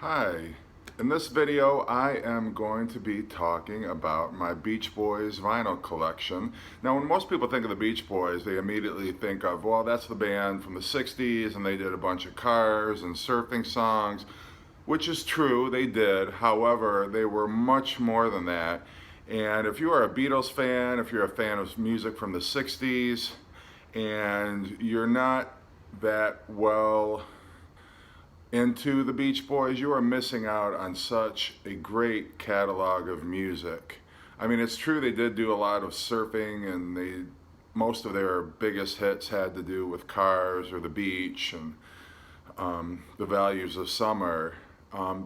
Hi, in this video I am going to be talking about my Beach Boys vinyl collection. Now when most people think of the Beach Boys, they immediately think of, well, that's the band from the 60s and they did a bunch of cars and surfing songs, which is true, they did. However, they were much more than that. And if you are a Beatles fan, if you're a fan of music from the 60s, and you're not that well into the Beach Boys, you are missing out on such a great catalog of music. I mean, it's true they did do a lot of surfing, and most of their biggest hits had to do with cars or the beach and the values of summer.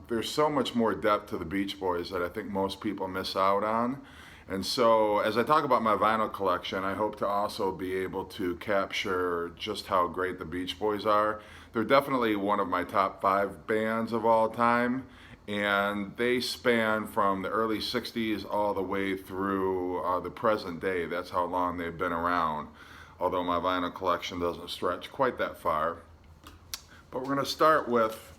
There's so much more depth to the Beach Boys that I think most people miss out on. And so as I talk about my vinyl collection, I hope to also be able to capture just how great the Beach Boys are. They're definitely one of my top 5 bands of all time, and they span from the early 60s all the way through the present day. That's how long they've been around, although my vinyl collection doesn't stretch quite that far. But we're going to start with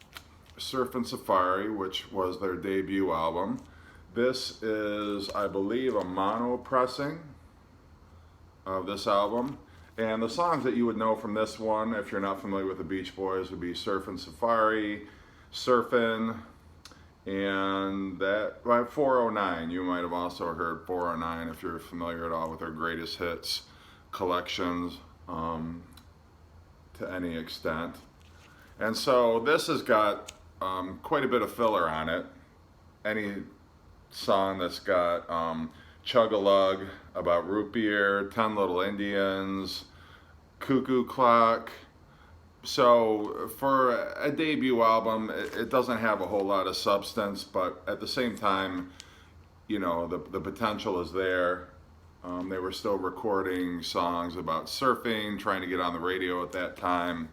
Surfin' Safari, which was their debut album. This is, I believe, a mono pressing of this album. And the songs that you would know from this one, if you're not familiar with the Beach Boys, would be Surfin' Safari, Surfin', and that, 409. You might have also heard 409 if you're familiar at all with their greatest hits collections to any extent. And so this has got quite a bit of filler on it. Any song that's got Chug-a-Lug, about root beer, 10 Little Indians, Cuckoo Clock. So for a debut album, it doesn't have a whole lot of substance, but at the same time, you know, the potential is there. They were still recording songs about surfing, trying to get on the radio at that time.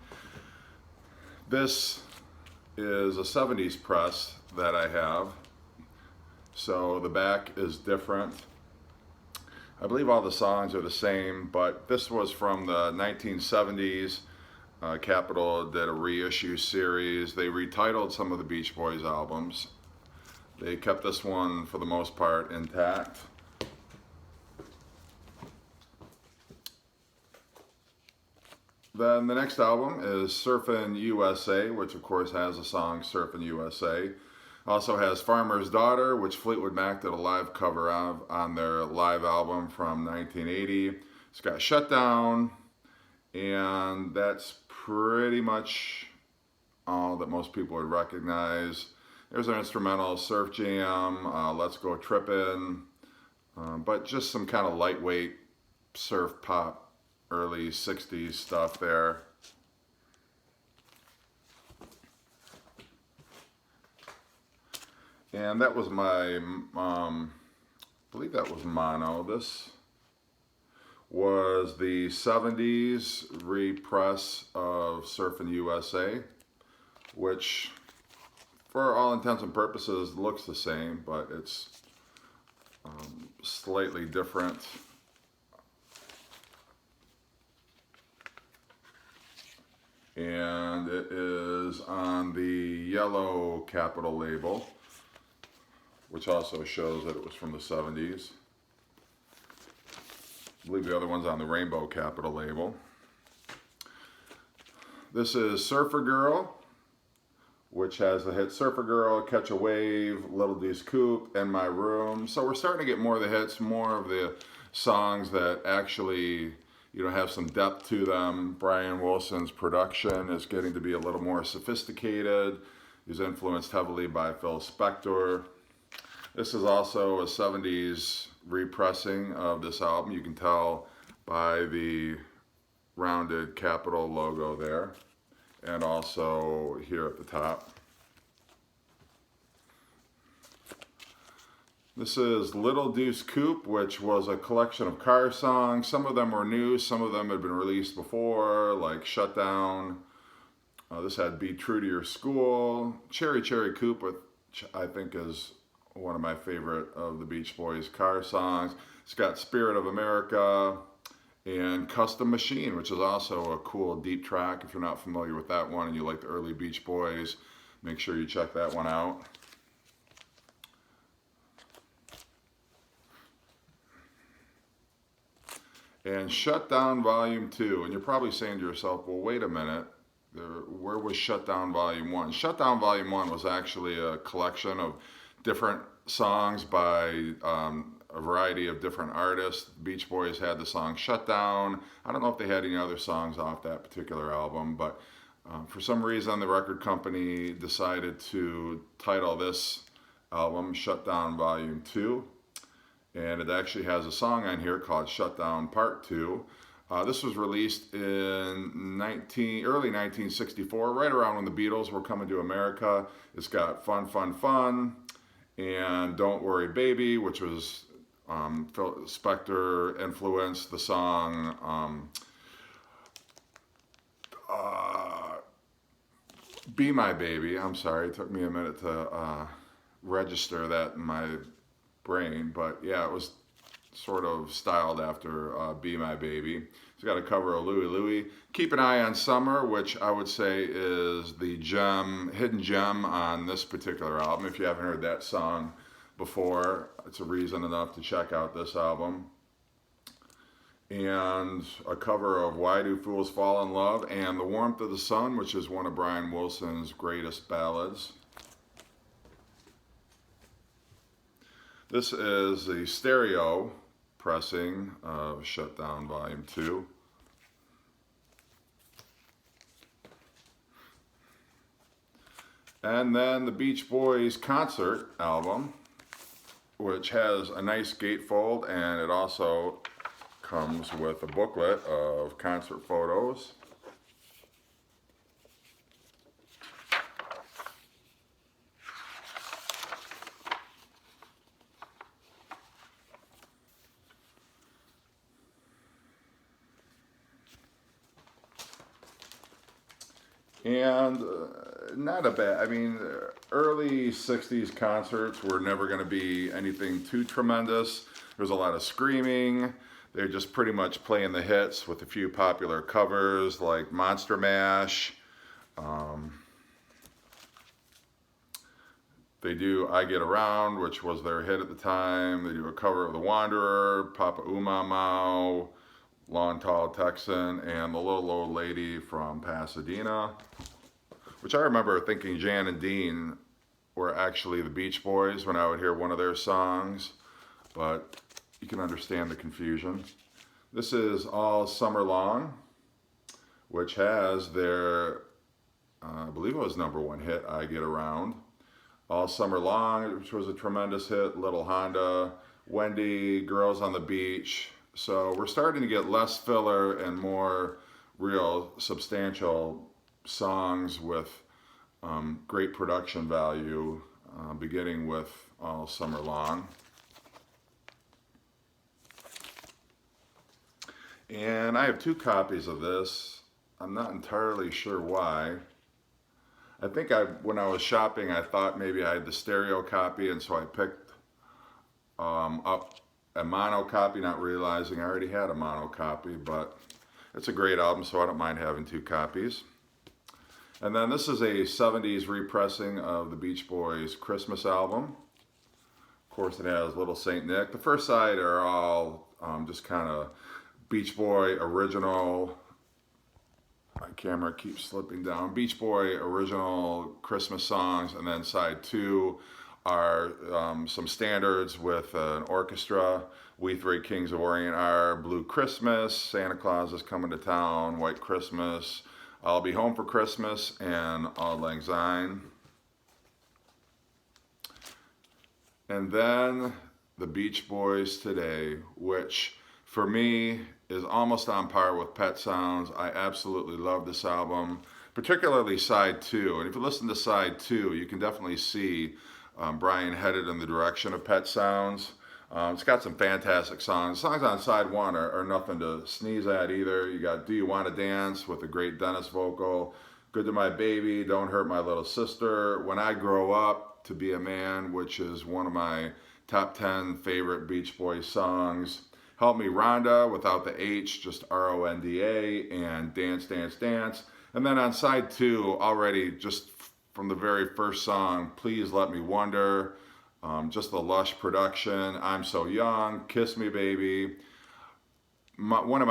This is a 70s press that I have. So the back is different. I believe all the songs are the same, but this was from the 1970s. Capitol did a reissue series. They retitled some of the Beach Boys albums. They kept this one for the most part intact. Then the next album is Surfin' USA, which of course has a song Surfin' USA. Also has Farmer's Daughter, which Fleetwood Mac did a live cover of on their live album from 1980. It's got Shutdown, and that's pretty much all that most people would recognize. There's an instrumental, Surf Jam, Let's Go Trippin', but just some kind of lightweight surf pop, early 60s stuff there. And that was my, I believe that was mono. This was the 70s repress of Surfin' USA, which for all intents and purposes looks the same, but it's slightly different. And it is on the yellow Capitol label, which also shows that it was from the 70s. I believe the other one's on the rainbow Capitol label. This is Surfer Girl, which has the hit Surfer Girl, Catch a Wave, Little Deuce Coupe, and My Room. So we're starting to get more of the hits, more of the songs that actually, you know, have some depth to them. Brian Wilson's production is getting to be a little more sophisticated. He's influenced heavily by Phil Spector. This is also a 70s repressing of this album. You can tell by the rounded Capitol logo there, and also here at the top. This is Little Deuce Coupe, which was a collection of car songs. Some of them were new, some of them had been released before, like Shutdown. This had Be True to Your School, Cherry Cherry Coupe, which I think is one of my favorite of the Beach Boys car songs. It's got Spirit of America and Custom Machine, which is also a cool deep track if you're not familiar with that one and you like the early Beach Boys. Make sure you check that one out. And Shut Down Volume 2. And you're probably saying to yourself, well, wait a minute. Where was Shut Down Volume 1? Shut Down Volume 1 was actually a collection of different songs by a variety of different artists. Beach Boys had the song Shut Down. I don't know if they had any other songs off that particular album, but for some reason the record company decided to title this album Shut Down Volume 2. And it actually has a song on here called Shut Down Part 2. This was released in early 1964, right around when the Beatles were coming to America. It's got Fun, Fun, Fun, and Don't Worry Baby, which was Phil Spector influenced the song Be My Baby. I'm sorry, it took me a minute to register that in my brain, but yeah, it was sort of styled after Be My Baby. It's got a cover of Louie Louie. Keep an Eye on Summer, which I would say is the hidden gem on this particular album. If you haven't heard that song before, it's a reason enough to check out this album. And a cover of Why Do Fools Fall in Love and The Warmth of the Sun, which is one of Brian Wilson's greatest ballads. This is the stereo pressing of Shut Down Volume 2. And then the Beach Boys concert album, which has a nice gatefold, and it also comes with a booklet of concert photos. And not a bad, I mean, early 60s concerts were never going to be anything too tremendous. There was a lot of screaming. They're just pretty much playing the hits with a few popular covers like Monster Mash. They do I Get Around, which was their hit at the time. They do a cover of The Wanderer, Papa Umamau, Long Tall Texan, and The Little Old Lady from Pasadena, which I remember thinking Jan and Dean were actually the Beach Boys when I would hear one of their songs, but you can understand the confusion. This is All Summer Long, which has their, I believe it was #1 hit, I Get Around. All Summer Long, which was a tremendous hit, Little Honda, Wendy, Girls on the Beach. So we're starting to get less filler and more real substantial songs with great production value, beginning with All Summer Long. And I have 2 copies of this. I'm not entirely sure why. I think when I was shopping, I thought maybe I had the stereo copy, and so I picked up a mono copy, not realizing I already had a mono copy, but it's a great album, so I don't mind having 2 copies. And then this is a 70s repressing of the Beach Boys' Christmas album. Of course, it has Little Saint Nick. The first side are all just kind of Beach Boy original. My camera keeps slipping down. Beach Boy original Christmas songs, and then side 2 are some standards with an orchestra. We Three Kings of Orient are Blue Christmas, Santa Claus is Coming to Town, White Christmas, I'll Be Home for Christmas, and Auld Lang Syne. And then the Beach Boys Today, which for me is almost on par with Pet Sounds. I absolutely love this album, particularly side 2. And if you listen to side 2, you can definitely see Brian headed in the direction of Pet Sounds. It's got some fantastic songs. Songs on side 1 are nothing to sneeze at either. You got Do You Want to Dance with a great Dennis vocal, Good to My Baby, Don't Hurt My Little Sister, When I Grow Up to Be a Man, which is one of my top 10 favorite Beach Boys songs, Help Me Rhonda without the H, just Ronda, and Dance, Dance, Dance. And then on side 2, already just from the very first song, Please Let Me Wonder, just the lush production, I'm So Young, Kiss Me Baby. One of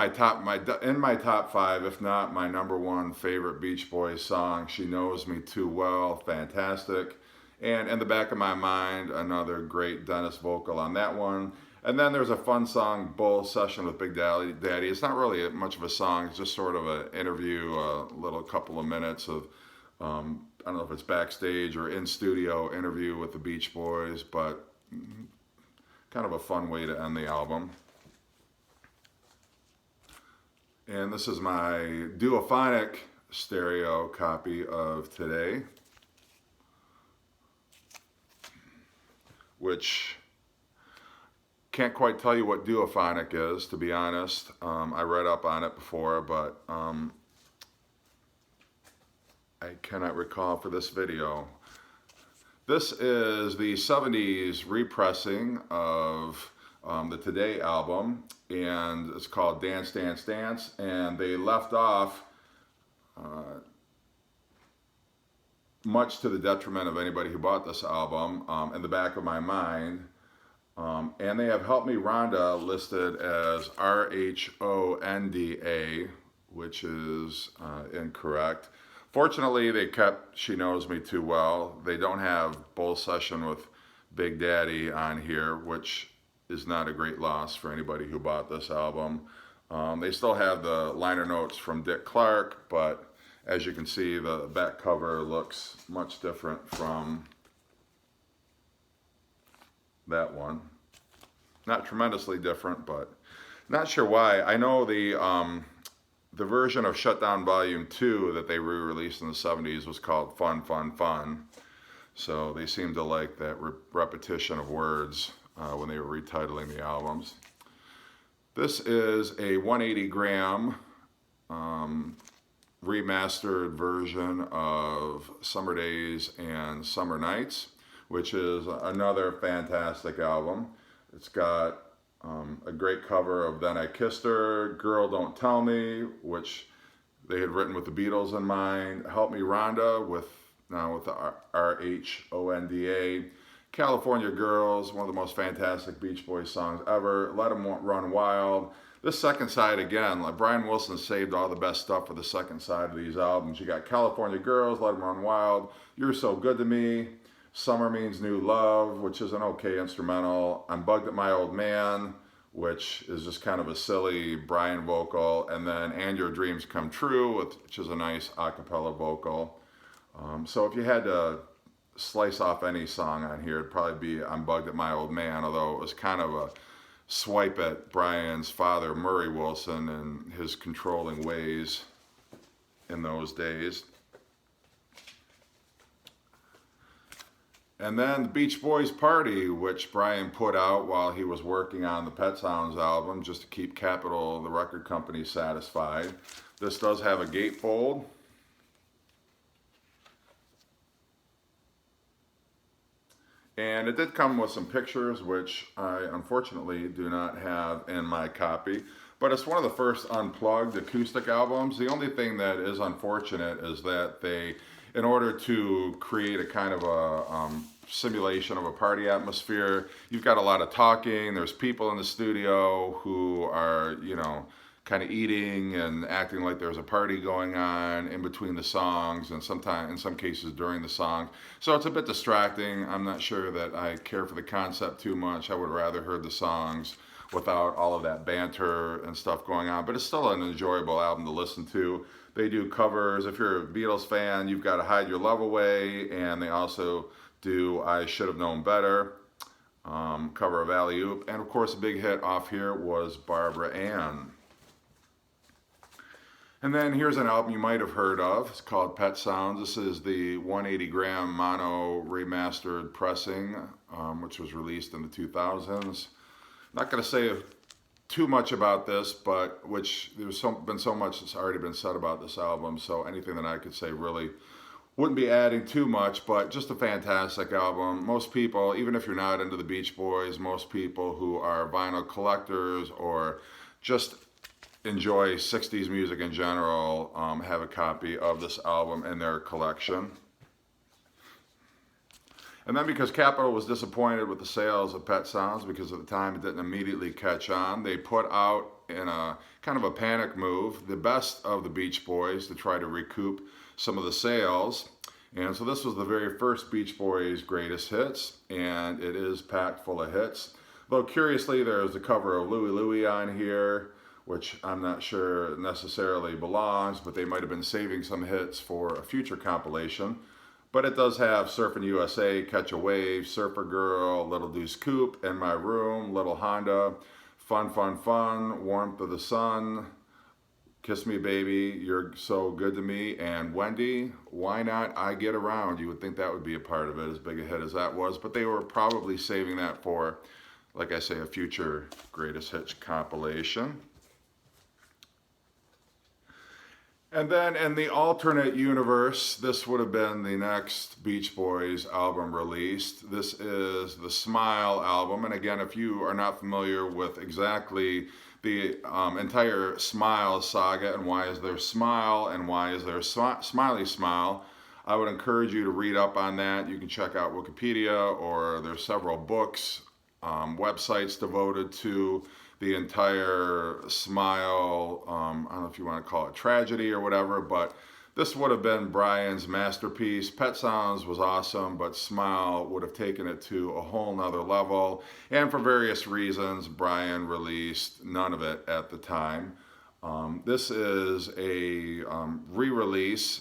in my top five, if not my number one favorite Beach Boys song, She Knows Me Too Well, fantastic. And in the back of my mind, another great Dennis vocal on that one. And then there's a fun song, Bull Session with Big Daddy. It's not really much of a song, it's just sort of an interview, a little couple of minutes of, I don't know if it's backstage or in studio interview with the Beach Boys, but kind of a fun way to end the album. And this is my duophonic stereo copy of Today, which can't quite tell you what duophonic is, to be honest. I read up on it before, but I cannot recall for this video. This is the 70s repressing of the Today album, and it's called Dance, Dance, Dance, and they left off, much to the detriment of anybody who bought this album, in the back of my mind, and they have Help Me Rhonda listed as RHONDA, which is incorrect. Fortunately, they kept She Knows Me Too Well. They don't have Bull Session with Big Daddy on here, which is not a great loss for anybody who bought this album. They still have the liner notes from Dick Clark, but as you can see, the back cover looks much different from that one. Not tremendously different, but not sure why. I know the version of Shutdown Volume 2 that they re-released in the 70s was called Fun, Fun, Fun. So they seem to like that repetition of words when they were retitling the albums. This is a 180 gram remastered version of Summer Days and Summer Nights, which is another fantastic album. It's got a great cover of Then I Kissed Her, Girl Don't Tell Me, which they had written with the Beatles in mind, Help Me Rhonda with the RHONDA, California Girls, one of the most fantastic Beach Boys songs ever, Let 'Em Run Wild. This second side, again, like Brian Wilson saved all the best stuff for the second side of these albums. You got California Girls, Let 'Em Run Wild, You're So Good to Me, Summer Means New Love, which is an okay instrumental, I'm Bugged at My Old Man, which is just kind of a silly Brian vocal, and then And Your Dreams Come True, which is a nice a cappella vocal. So if you had to slice off any song on here, it'd probably be I'm Bugged at My Old Man, although it was kind of a swipe at Brian's father, Murray Wilson, and his controlling ways in those days. And then the Beach Boys Party, which Brian put out while he was working on the Pet Sounds album, just to keep Capitol, the record company, satisfied. This does have a gatefold. And it did come with some pictures, which I unfortunately do not have in my copy. But it's one of the first unplugged acoustic albums. The only thing that is unfortunate is that they, in order to create a kind of a simulation of a party atmosphere, you've got a lot of talking. There's people in the studio who are, you know, kind of eating and acting like there's a party going on in between the songs, and sometimes, in some cases, during the song. So it's a bit distracting. I'm not sure that I care for the concept too much. I would rather heard the songs without all of that banter and stuff going on. But it's still an enjoyable album to listen to. They do covers. If you're a Beatles fan, you've got to Hide Your Love Away, and they also do I Should Have Known Better, cover of Alley Oop. And of course, a big hit off here was Barbara Ann. And then here's an album you might have heard of. It's called Pet Sounds. This is the 180 gram mono remastered pressing, which was released in the 2000s. Not going to say too much about this, but there's been so much that's already been said about this album, so anything that I could say really wouldn't be adding too much, but just a fantastic album. Most people, even if you're not into the Beach Boys, most people who are vinyl collectors or just enjoy 60s music in general have a copy of this album in their collection. And then because Capitol was disappointed with the sales of Pet Sounds because at the time it didn't immediately catch on, they put out in a kind of a panic move the best of the Beach Boys to try to recoup some of the sales. And so this was the very first Beach Boys greatest hits, and it is packed full of hits. Though curiously, there's a cover of Louie Louie on here, which I'm not sure necessarily belongs, but they might have been saving some hits for a future compilation. But it does have Surfin' USA, Catch a Wave, Surfer Girl, Little Deuce Coupe, In My Room, Little Honda, Fun Fun Fun, Warmth of the Sun, Kiss Me Baby, You're So Good to Me, and Wendy, Why Not I Get Around. You would think that would be a part of it, as big a hit as that was, but they were probably saving that for, like I say, a future greatest hits compilation. And then in the alternate universe, this would have been the next Beach Boys album released. This is the Smile album. And again, if you are not familiar with exactly the entire Smile saga and why is there Smile and why is there Smiley Smile, I would encourage you to read up on that. You can check out Wikipedia, or there's several books, websites devoted to the entire Smile, I don't know if you want to call it tragedy or whatever, but this would have been Brian's masterpiece. Pet Sounds was awesome, but Smile would have taken it to a whole nother level. And for various reasons, Brian released none of it at the time. This is a re-release.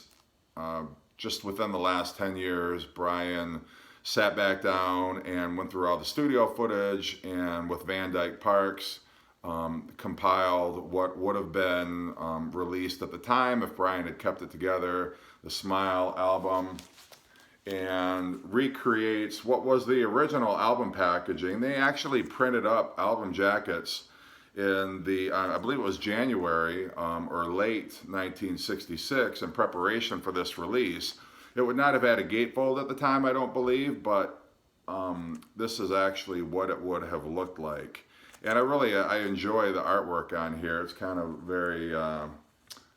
Just within the last 10 years, Brian sat back down and went through all the studio footage, and with Van Dyke Parks, compiled what would have been released at the time if Brian had kept it together, the Smile album, and recreates what was the original album packaging. They actually printed up album jackets in the, I believe it was January or late 1966 in preparation for this release. It would not have had a gatefold at the time, I don't believe, but this is actually what it would have looked like. And I enjoy the artwork on here. It's kind of very, I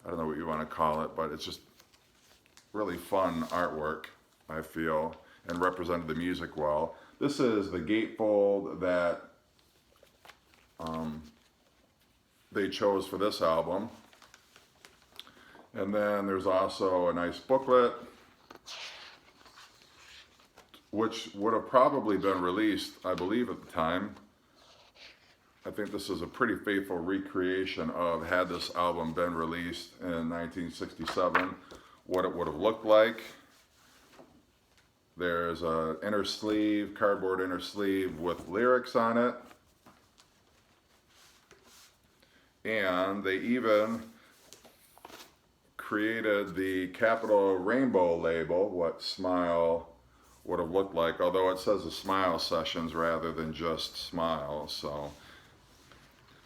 don't know what you want to call it, but it's just really fun artwork, I feel, and represented the music well. This is the gatefold that they chose for this album. And then there's also a nice booklet, which would have probably been released, I believe, at the time. I think this is a pretty faithful recreation of, had this album been released in 1967, what it would have looked like. There's an inner sleeve, cardboard inner sleeve with lyrics on it. And they even created the Capitol Rainbow label, what Smile would have looked like, although it says the Smile Sessions rather than just Smile. So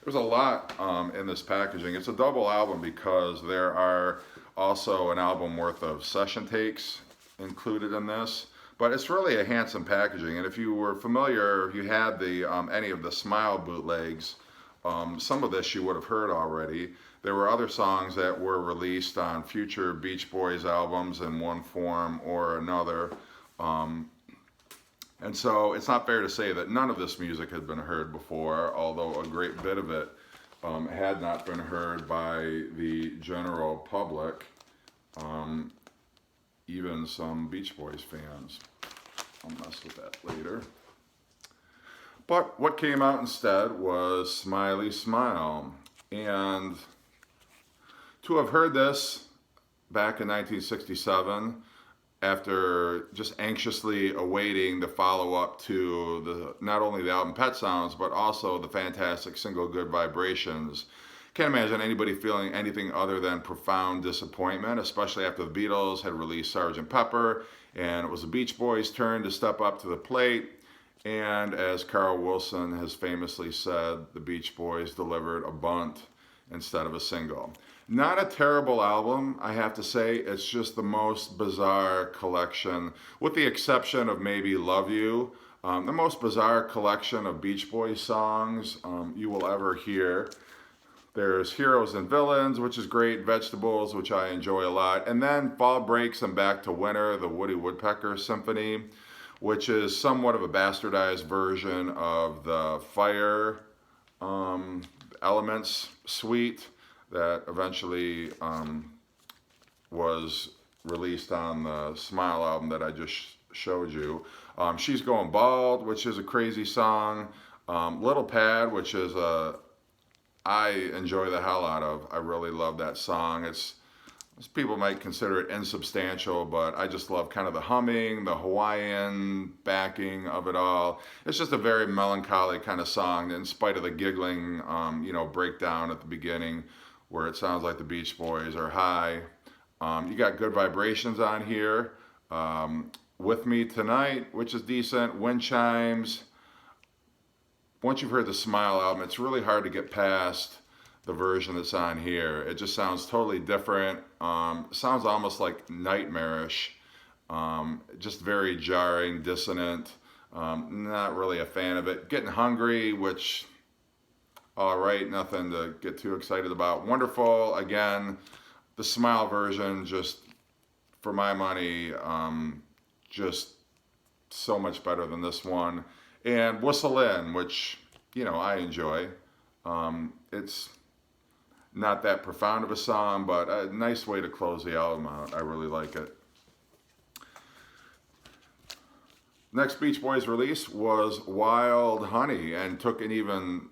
there's a lot in this packaging. It's a double album because there are also an album worth of session takes included in this. But it's really a handsome packaging. And if you were familiar, if you had the any of the Smile bootlegs, some of this you would have heard already. There were other songs that were released on future Beach Boys albums in one form or another. And so it's not fair to say that none of this music had been heard before, although a great bit of it had not been heard by the general public, even some Beach Boys fans. I'll mess with that later. But what came out instead was Smiley Smile. And to have heard this back in 1967, after just anxiously awaiting the follow-up to not only the album Pet Sounds, but also the fantastic single Good Vibrations. Can't imagine anybody feeling anything other than profound disappointment, especially after the Beatles had released Sgt. Pepper, and it was the Beach Boys' turn to step up to the plate. And as Carl Wilson has famously said, the Beach Boys delivered a bunt instead of a single. Not a terrible album, I have to say. It's just the most bizarre collection, with the exception of maybe Love You, the most bizarre collection of Beach Boys songs you will ever hear. There's Heroes and Villains, which is great, Vegetables, which I enjoy a lot, and then Fall Breaks and Back to Winter, the Woody Woodpecker Symphony, which is somewhat of a bastardized version of the Fire Elements suite that eventually was released on the Smile album that I just showed you. She's Going Bald, which is a crazy song. Little Pad, which is I enjoy the hell out of. I really love that song. People might consider it insubstantial, but I just love kind of the humming, the Hawaiian backing of it all. It's just a very melancholy kind of song, in spite of the giggling, breakdown at the beginning, where it sounds like the Beach Boys are high. You got Good Vibrations on here. With Me Tonight, which is decent. Wind Chimes. Once you've heard the Smile album, it's really hard to get past the version that's on here. It just sounds totally different. Sounds almost like nightmarish. Just very jarring, dissonant. Not really a fan of it. Getting Hungry, which, all right, nothing to get too excited about. Wonderful, again, the Smile version, just for my money, just so much better than this one. And Whistle In, which, I enjoy. It's not that profound of a song, but a nice way to close the album out. I really like it. Next Beach Boys release was Wild Honey, and took an even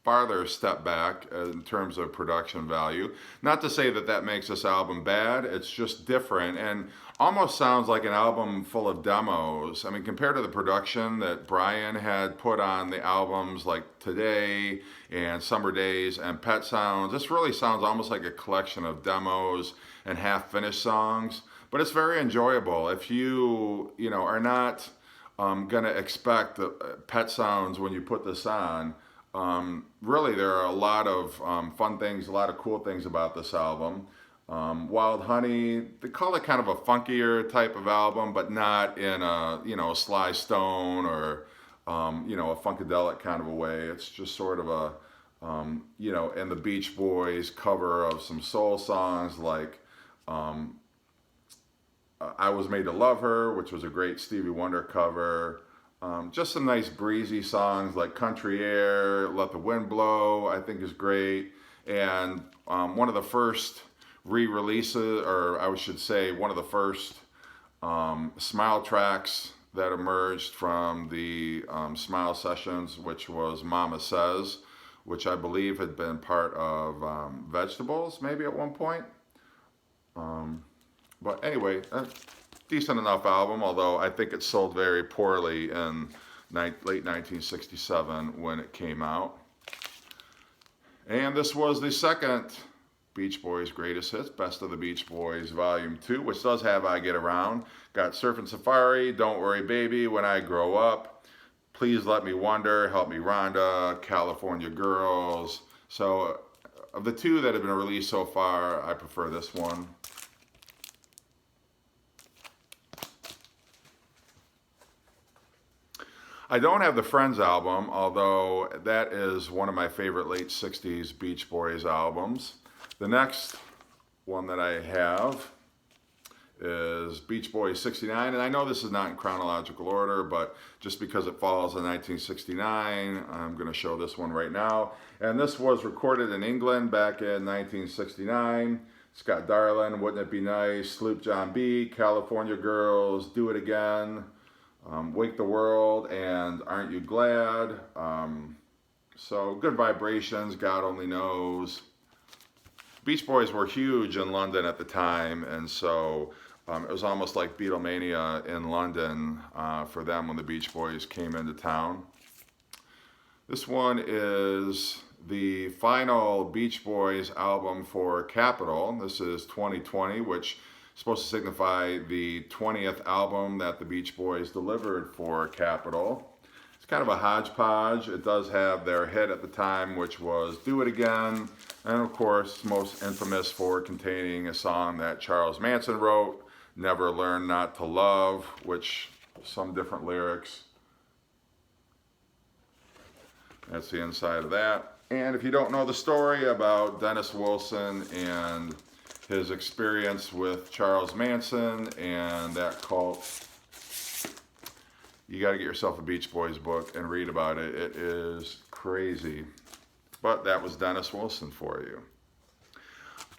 farther step back in terms of production value. Not to say that makes this album bad, it's just different and almost sounds like an album full of demos. I mean, compared to the production that Brian had put on the albums like Today and Summer Days and Pet Sounds, this really sounds almost like a collection of demos and half-finished songs, but it's very enjoyable. If you are not gonna expect Pet Sounds when you put this on, really, there are a lot of fun things, a lot of cool things about this album. Wild Honey, they call it kind of a funkier type of album, but not in a Sly Stone or a funkadelic kind of a way. It's just sort of a and the Beach Boys cover of some soul songs like I Was Made to Love Her, which was a great Stevie Wonder cover. Just some nice breezy songs like Country Air, Let the Wind Blow, I think is great. And one of the first re-releases, or I should say one of the first Smile tracks that emerged from the Smile sessions, which was Mama Says, which I believe had been part of Vegetables maybe at one point. But anyway, decent enough album, although I think it sold very poorly in late 1967 when it came out. And this was the second Beach Boys Greatest Hits, Best of the Beach Boys Volume 2, which does have I Get Around. Got Surfin' Safari, Don't Worry Baby, When I Grow Up, Please Let Me Wonder, Help Me Rhonda, California Girls. So of the two that have been released so far, I prefer this one. I don't have the Friends album, although that is one of my favorite late 60s Beach Boys albums. The next one that I have is Beach Boys 69, and I know this is not in chronological order, but just because it falls in 1969, I'm going to show this one right now. And this was recorded in England back in 1969. It's got Darlin', Wouldn't It Be Nice, Sloop John B, California Girls, Do It Again, Wake the World, and Aren't You Glad? So Good Vibrations, God Only Knows. Beach Boys were huge in London at the time, and so it was almost like Beatlemania in London for them when the Beach Boys came into town. This one is the final Beach Boys album for Capitol. This is 2020, which supposed to signify the 20th album that the Beach Boys delivered for Capitol. It's kind of a hodgepodge. It does have their hit at the time, which was Do It Again, and of course, most infamous for containing a song that Charles Manson wrote, Never Learn Not to Love, which some different lyrics. That's the inside of that. And if you don't know the story about Dennis Wilson and his experience with Charles Manson and that cult, You got to get yourself a Beach Boys book and read about it. It is crazy. But that was Dennis Wilson for you.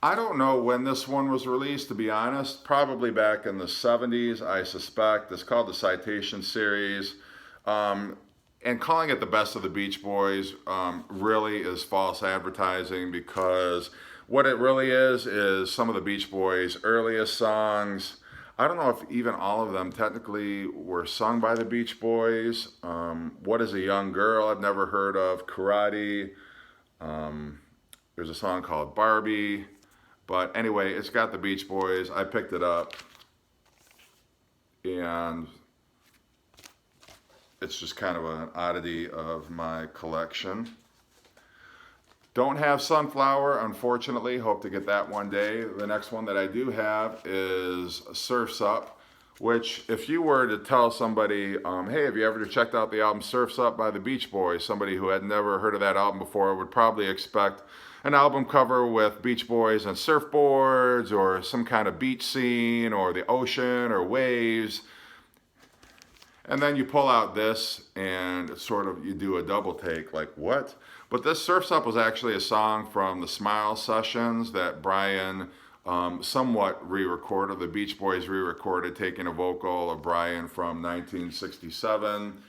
I don't know when this one was released, to be honest. Probably back in the 70s, I suspect. It's called the Citation Series. And calling it the best of the Beach Boys really is false advertising, because what it really is some of the Beach Boys' earliest songs. I don't know if even all of them technically were sung by the Beach Boys. What is a Young Girl? I've never heard of. Karate. There's a song called Barbie. But anyway, it's got the Beach Boys. I picked it up, and it's just kind of an oddity of my collection. Don't have Sunflower, unfortunately. Hope to get that one day. The next one that I do have is Surf's Up, which if you were to tell somebody, hey, have you ever checked out the album Surf's Up by the Beach Boys, somebody who had never heard of that album before would probably expect an album cover with Beach Boys and surfboards, or some kind of beach scene, or the ocean, or waves. And then you pull out this and sort of you do a double take, like, what? But this Surf's Up was actually a song from the Smile sessions that Brian somewhat re-recorded. The Beach Boys re-recorded, taking a vocal of Brian from 1967.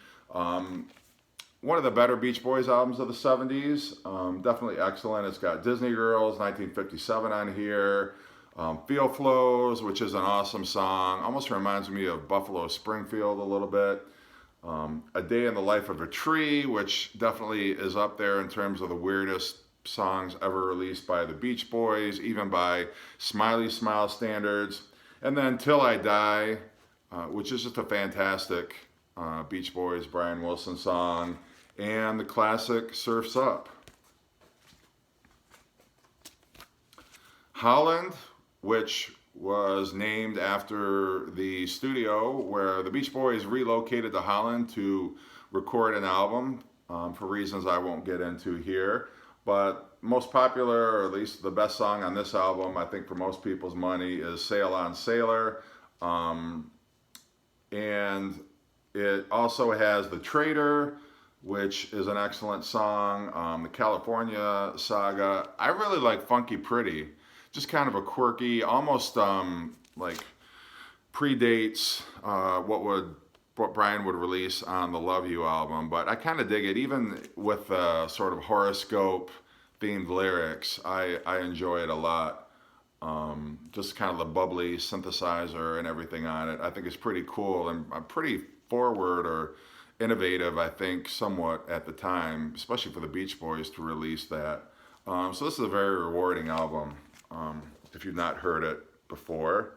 One of the better Beach Boys albums of the 70s. Definitely excellent. It's got Disney Girls, 1957 on here. Feel Flows, which is an awesome song. Almost reminds me of Buffalo Springfield a little bit. A Day in the Life of a Tree, which definitely is up there in terms of the weirdest songs ever released by the Beach Boys, even by Smiley Smile standards. And then Till I Die, which is just a fantastic Beach Boys, Brian Wilson song. And the classic Surf's Up. Holland, which was named after the studio where the Beach Boys relocated to Holland to record an album, for reasons I won't get into here. But most popular, or at least the best song on this album, I think for most people's money, is Sail On Sailor. And it also has The Traitor, which is an excellent song. The California Saga. I really like Funky Pretty. Just kind of a quirky, almost like predates what Brian would release on the Love You album. But I kind of dig it, even with sort of horoscope themed lyrics. I enjoy it a lot. Just kind of the bubbly synthesizer and everything on it, I think is pretty cool and pretty forward or innovative, I think, somewhat at the time, especially for the Beach Boys to release that. So this is a very rewarding album, if you've not heard it before.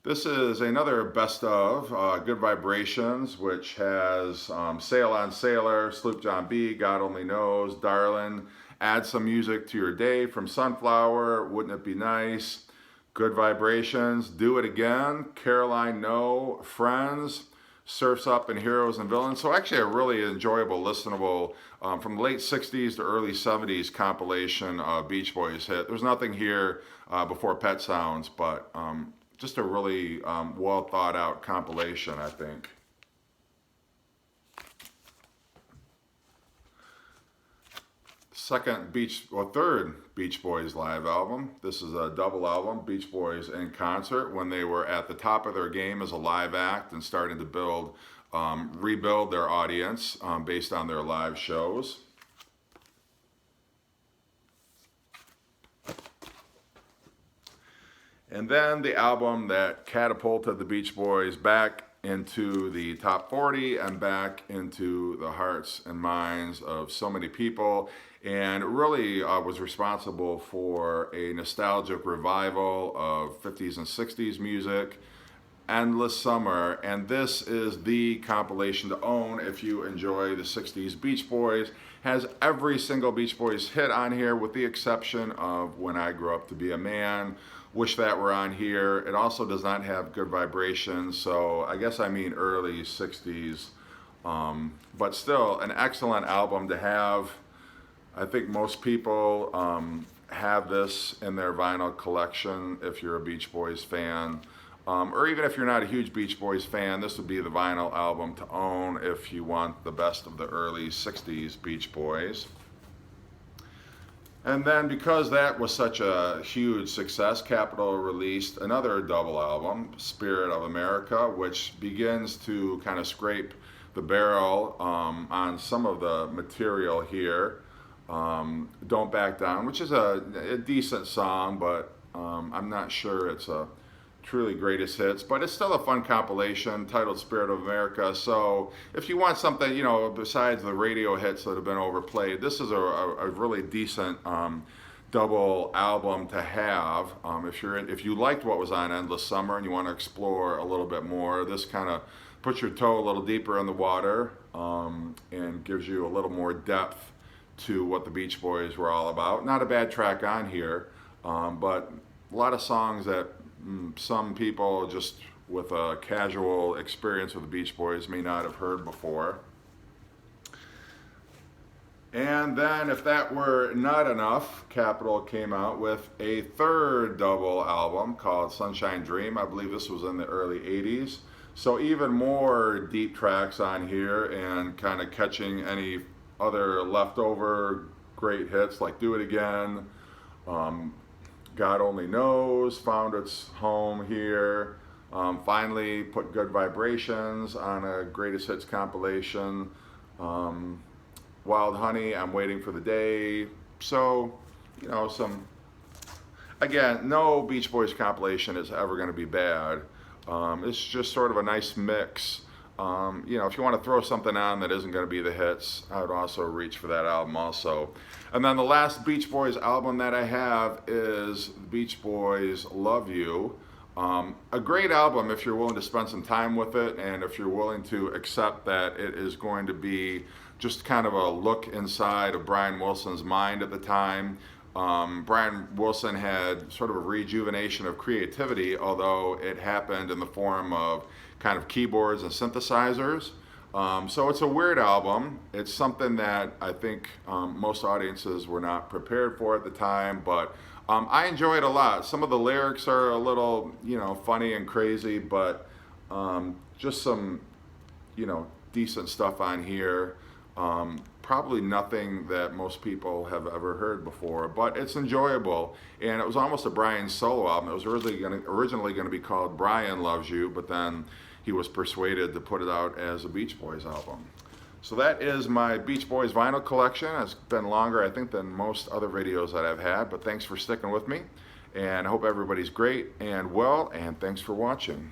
This is another best of Good Vibrations, which has Sail On Sailor, Sloop John B, God Only Knows, Darlin', Add Some Music to Your Day from Sunflower, Wouldn't It Be Nice, Good Vibrations, Do It Again, Caroline No, Friends, Surf's Up, and Heroes and Villains. So actually a really enjoyable, listenable, from the late 60s to early 70s compilation Beach Boys hit. There's nothing here before Pet Sounds, but just a really well thought out compilation, I think. Third Beach Boys live album. This is a double album, Beach Boys in concert, when they were at the top of their game as a live act and starting to rebuild their audience based on their live shows. And then the album that catapulted the Beach Boys back into the top 40 and back into the hearts and minds of so many people, and really was responsible for a nostalgic revival of 50s and 60s music, Endless Summer. And this is the compilation to own if you enjoy the 60s Beach Boys. Has every single Beach Boys hit on here, with the exception of When I Grow Up to Be a Man. Wish that were on here. It also does not have Good Vibrations, so I guess I mean early 60s. But still, an excellent album to have. I think most people have this in their vinyl collection if you're a Beach Boys fan. or even if you're not a huge Beach Boys fan, this would be the vinyl album to own if you want the best of the early 60s Beach Boys. And then because that was such a huge success, Capitol released another double album, Spirit of America, which begins to kind of scrape the barrel on some of the material here. Don't Back Down, which is a decent song, but I'm not sure it's a truly greatest hits, but it's still a fun compilation titled Spirit of America. So if you want something, you know, besides the radio hits that have been overplayed, this is a really decent double album to have. If you liked what was on Endless Summer and you want to explore a little bit more, this kind of puts your toe a little deeper in the water and gives you a little more depth to what the Beach Boys were all about. Not a bad track on here, but a lot of songs that some people just with a casual experience with the Beach Boys may not have heard before. And then if that were not enough, Capitol came out with a third double album called Sunshine Dream. I believe this was in the early 80s. So even more deep tracks on here and kind of catching any other leftover great hits like Do It Again, God Only Knows found its home here. Finally put Good Vibrations on a greatest hits compilation. Wild Honey, I'm Waiting for the Day. So, you know, again, no Beach Boys compilation is ever going to be bad. It's just sort of a nice mix. You know, if you want to throw something on that isn't going to be the hits, I would also reach for that album also. And then the last Beach Boys album that I have is Beach Boys Love You. A great album if you're willing to spend some time with it and if you're willing to accept that it is going to be just kind of a look inside of Brian Wilson's mind at the time. Brian Wilson had sort of a rejuvenation of creativity, although it happened in the form of kind of keyboards and synthesizers. So it's a weird album. It's something that I think most audiences were not prepared for at the time, but I enjoy it a lot. Some of the lyrics are a little, you know, funny and crazy, but just some, you know, decent stuff on here. Probably nothing that most people have ever heard before, but it's enjoyable. And it was almost a Brian solo album. It was originally going to be called Brian Loves You, but then he was persuaded to put it out as a Beach Boys album. So that is my Beach Boys vinyl collection. It's been longer, I think, than most other videos that I've had, but thanks for sticking with me. And I hope everybody's great and well, and thanks for watching.